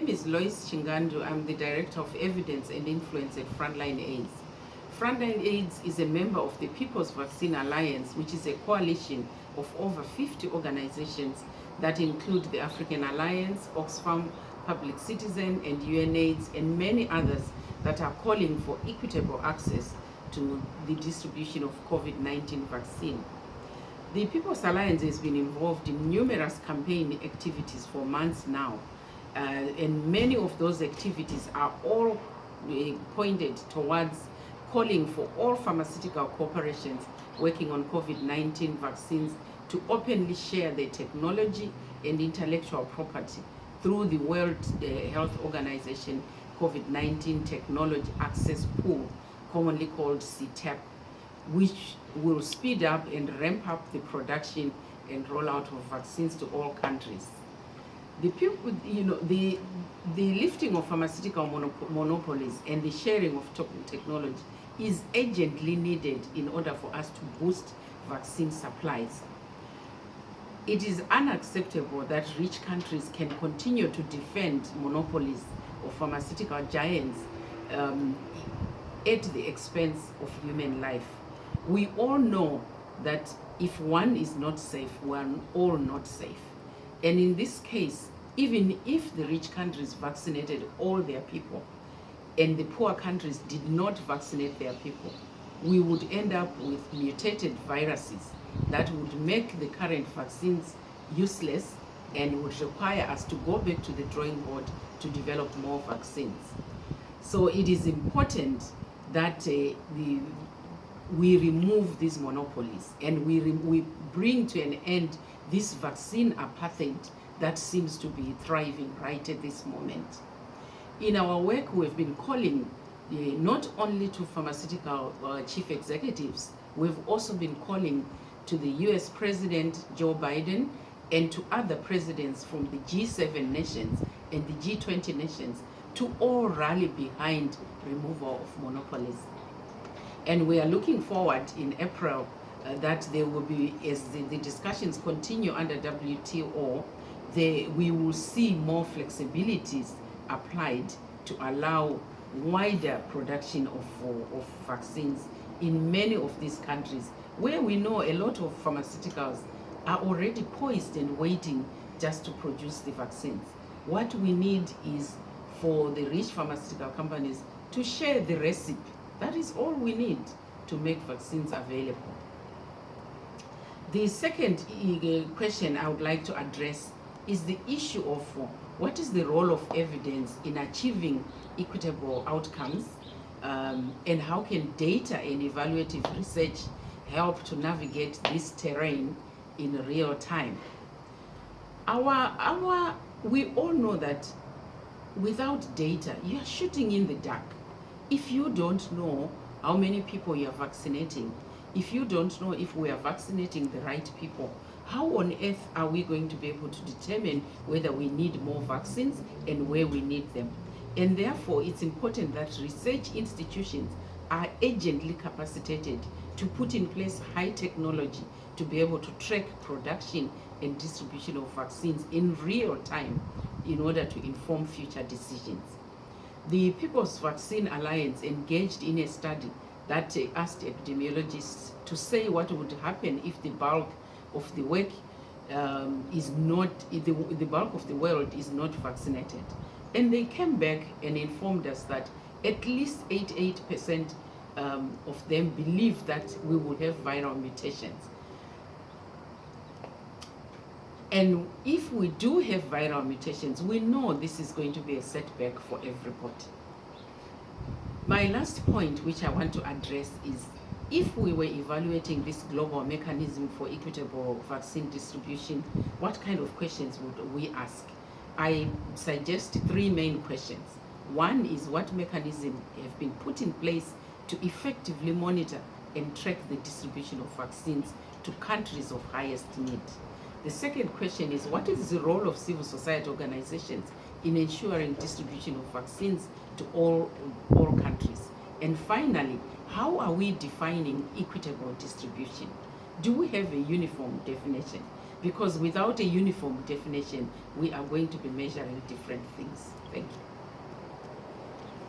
name is Lois Chingandu. I'm the Director of Evidence and Influence at Frontline AIDS. Frontline AIDS is a member of the People's Vaccine Alliance, which is a coalition of over 50 organizations that include the African Alliance, Oxfam, Public Citizen, and UNAIDS, and many others that are calling for equitable access to the distribution of COVID-19 vaccine. The People's Alliance has been involved in numerous campaign activities for months now, and many of those activities are all pointed towards calling for all pharmaceutical corporations working on COVID-19 vaccines to openly share their technology and intellectual property through the World Health Organization COVID-19 Technology Access Pool, commonly called CTAP, which will speed up and ramp up the production and rollout of vaccines to all countries. The people, the lifting of pharmaceutical monopolies and the sharing of technology is urgently needed in order for us to boost vaccine supplies. It is unacceptable that rich countries can continue to defend monopolies of pharmaceutical giants at the expense of human life. We all know that if one is not safe, we are all not safe. And in this case, even if the rich countries vaccinated all their people and the poor countries did not vaccinate their people, we would end up with mutated viruses that would make the current vaccines useless and would require us to go back to the drawing board to develop more vaccines. So it is important that we remove these monopolies and we bring to an end this vaccine apartheid that seems to be thriving right at this moment. In our work, we've been calling not only to pharmaceutical chief executives, we've also been calling to the US President Joe Biden and to other presidents from the G7 nations and the G20 nations to all rally behind removal of monopolies. And we are looking forward in April that there will be, as the discussions continue under WTO, we will see more flexibilities applied to allow wider production of vaccines in many of these countries where we know a lot of pharmaceuticals are already poised and waiting just to produce the vaccines. What we need is for the rich pharmaceutical companies to share the recipe. That is all we need to make vaccines available. The second question I would like to address is the issue of what is the role of evidence in achieving equitable outcomes, and how can data and evaluative research help to navigate this terrain in real time. We all know that without data, you are shooting in the dark. If you don't know how many people you are vaccinating, if you don't know if we are vaccinating the right people, how on earth are we going to be able to determine whether we need more vaccines and where we need them? And therefore, it's important that research institutions are urgently capacitated to put in place high technology to be able to track production and distribution of vaccines in real time in order to inform future decisions. The People's Vaccine Alliance engaged in a study that asked epidemiologists to say what would happen if the bulk of the work the bulk of the world is not vaccinated. And they came back and informed us that at least 88% of them believe that we will have viral mutations. And if we do have viral mutations, we know this is going to be a setback for everybody. My last point, which I want to address, is if we were evaluating this global mechanism for equitable vaccine distribution, what kind of questions would we ask? I suggest three main questions. One is, what mechanisms have been put in place to effectively monitor and track the distribution of vaccines to countries of highest need? The second question is, what is the role of civil society organizations in ensuring distribution of vaccines to all countries? And finally, how are we defining equitable distribution? Do we have a uniform definition? because without a uniform definition, we are going to be measuring different things. Thank you.